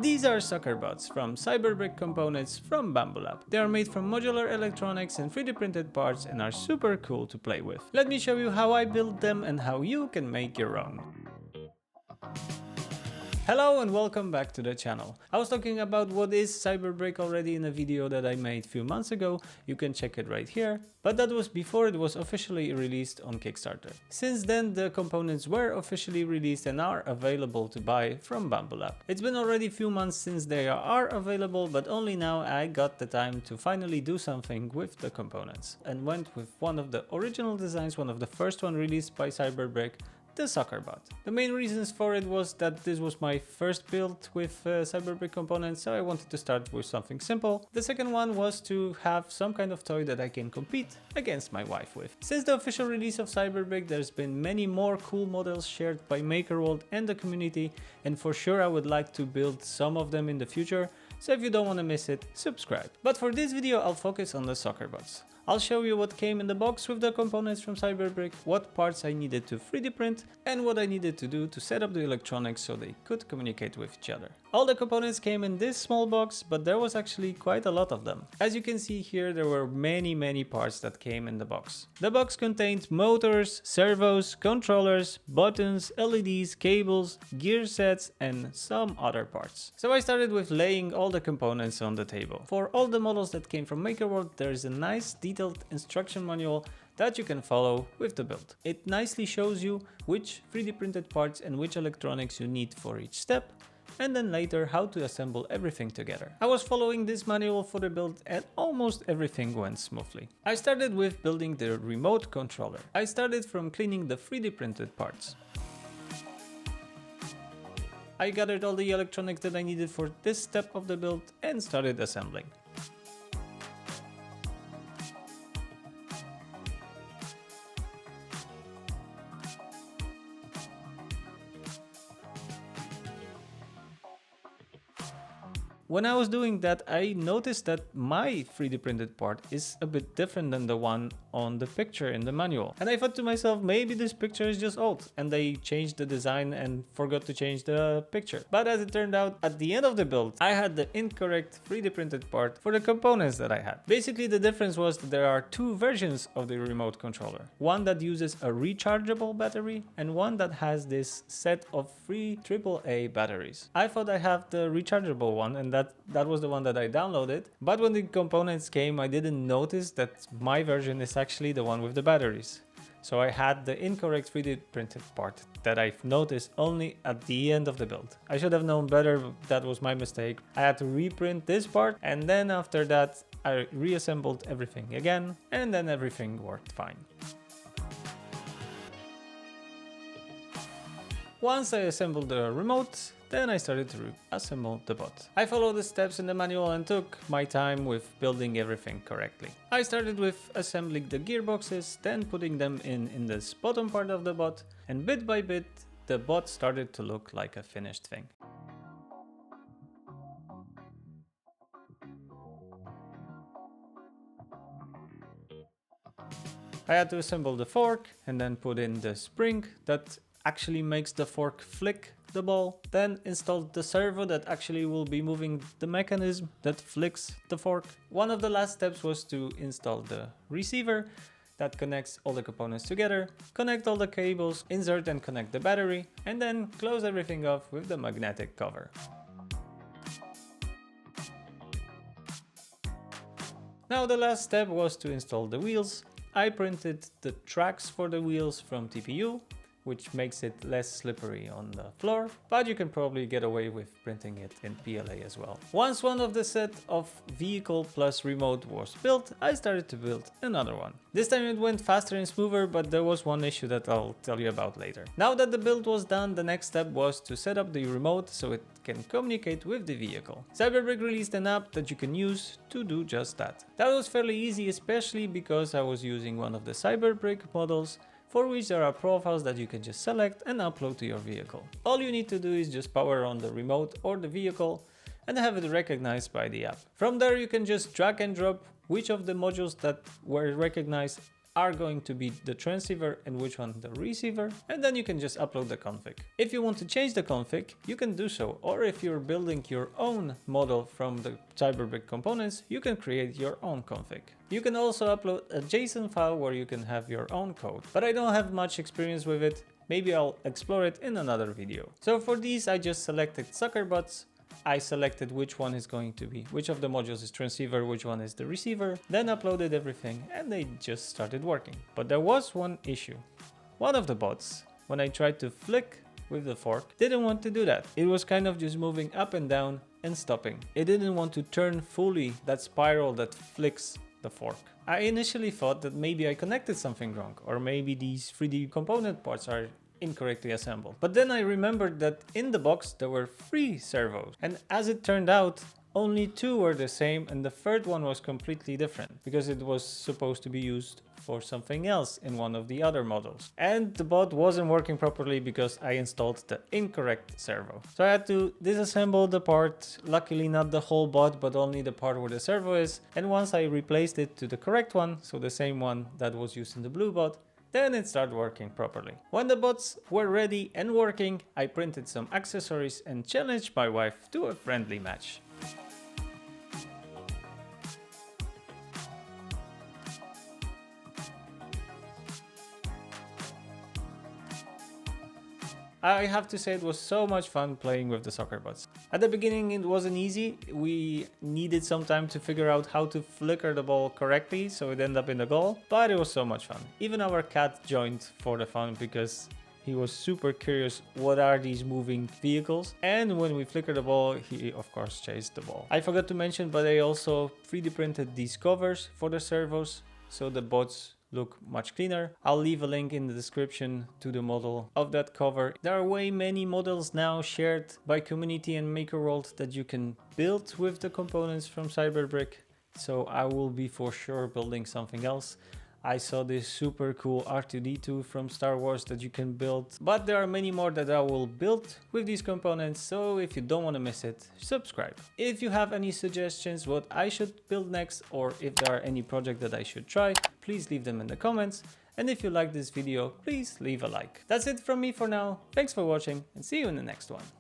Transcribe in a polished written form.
These are Soccerbots from Cyberbrick components from bambulab. They are made from modular electronics and 3D printed parts and are super cool to play with. Let me show you how I built them and how you can make your own. Hello and welcome back to the channel. I was talking about what is Cyberbrick already in a video that I made a few months ago. You can check it right here. But that was before it was officially released on Kickstarter. Since then the components were officially released and are available to buy from bambulab. It's been already a few months since they are available, but only now I got the time to finally do something with the components. And went with one of the original designs, one of the first one released by Cyberbrick, the Soccerbot. The main reasons for it was that this was my first build with Cyberbrick components, so I wanted to start with something simple. The second one was to have some kind of toy that I can compete against my wife with. Since the official release of Cyberbrick, there's been many more cool models shared by MakerWorld and the community, and for sure I would like to build some of them in the future, so if you don't want to miss it, subscribe. But for this video I'll focus on the Soccerbots. I'll show you what came in the box with the components from Cyberbrick, what parts I needed to 3D print, and what I needed to do to set up the electronics so they could communicate with each other. All the components came in this small box, but there was actually quite a lot of them. As you can see here, there were many parts that came in the box. The box contained motors, servos, controllers, buttons, LEDs, cables, gear sets, and some other parts. So I started with laying all the components on the table. For all the models that came from MakerWorld, there is a nice detailed instruction manual that you can follow with the build. It nicely shows you which 3D printed parts and which electronics you need for each step, and then later how to assemble everything together. I was following this manual for the build and almost everything went smoothly. I started with building the remote controller. I started from cleaning the 3D printed parts. I gathered all the electronics that I needed for this step of the build and started assembling. When I was doing that, I noticed that my 3D printed part is a bit different than the one on the picture in the manual. And I thought to myself, maybe this picture is just old and they changed the design and forgot to change the picture. But as it turned out, at the end of the build, I had the incorrect 3D printed part for the components that I had. Basically, the difference was that there are two versions of the remote controller. One that uses a rechargeable battery and one that has this set of 3 AAA batteries. I thought I have the rechargeable one, and that was the one that I downloaded, but when the components came I didn't notice that my version is actually the one with the batteries. So I had the incorrect 3D printed part that I've noticed only at the end of the build. I should have known better, that was my mistake. I had to reprint this part, and then after that I reassembled everything again, and then everything worked fine. Once I assembled the remote, then I started to assemble the bot. I followed the steps in the manual and took my time with building everything correctly. I started with assembling the gearboxes, then putting them in this bottom part of the bot, and bit by bit the bot started to look like a finished thing. I had to assemble the fork and then put in the spring that actually makes the fork flick the ball, then installed the servo that actually will be moving the mechanism that flicks the fork. One of the last steps was to install the receiver that connects all the components together, connect all the cables, insert and connect the battery, and then close everything off with the magnetic cover. Now the last step was to install the wheels. I printed the tracks for the wheels from TPU, which makes it less slippery on the floor, but you can probably get away with printing it in PLA as well. Once one of the set of vehicle plus remote was built, I started to build another one. This time it went faster and smoother, but there was one issue that I'll tell you about later. Now that the build was done, the next step was to set up the remote so it can communicate with the vehicle. Cyberbrick released an app that you can use to do just that. That was fairly easy, especially because I was using one of the Cyberbrick models, for which there are profiles that you can just select and upload to your vehicle. All you need to do is just power on the remote or the vehicle and have it recognized by the app. From there you can just drag and drop which of the modules that were recognized are going to be the transceiver and which one the receiver, and then you can just upload the config. If you want to change the config, you can do so, or if you're building your own model from the Cyberbrick components, you can create your own config. You can also upload a JSON file where you can have your own code, but I don't have much experience with it. Maybe I'll explore it in another video. So for these, I just selected Soccerbots. I selected which one is going to be, which of the modules is transceiver, which one is the receiver, then uploaded everything and they just started working. But there was one issue. One of the bots, when I tried to flick with the fork, didn't want to do that. It was kind of just moving up and down and stopping. It didn't want to turn fully that spiral that flicks the fork. I initially thought that maybe I connected something wrong, or maybe these 3D component parts are incorrectly assembled. But then I remembered that in the box there were 3 servos, and as it turned out, only 2 were the same and the third one was completely different because it was supposed to be used for something else in one of the other models. And the bot wasn't working properly because I installed the incorrect servo. So I had to disassemble the part, luckily not the whole bot but only the part where the servo is, and once I replaced it to the correct one, so the same one that was used in the blue bot, then it started working properly. When the bots were ready and working, I printed some accessories and challenged my wife to a friendly match. I have to say it was so much fun playing with the Soccerbots. At the beginning it wasn't easy. We needed some time to figure out how to flicker the ball correctly so it ended up in the goal, but it was so much fun. Even our cat joined for the fun because he was super curious what are these moving vehicles, and when we flickered the ball he of course chased the ball. I forgot to mention, but I also 3D printed these covers for the servos so the bots look much cleaner. I'll leave a link in the description to the model of that cover. There are way many models now shared by community and maker world that you can build with the components from Cyberbrick, so I will be for sure building something else. I saw this super cool R2-D2 from Star Wars that you can build, but there are many more that I will build with these components, so if you don't want to miss it, subscribe. If you have any suggestions what I should build next, or if there are any projects that I should try, please leave them in the comments. And if you like this video, please leave a like. That's it from me for now. Thanks for watching and see you in the next one.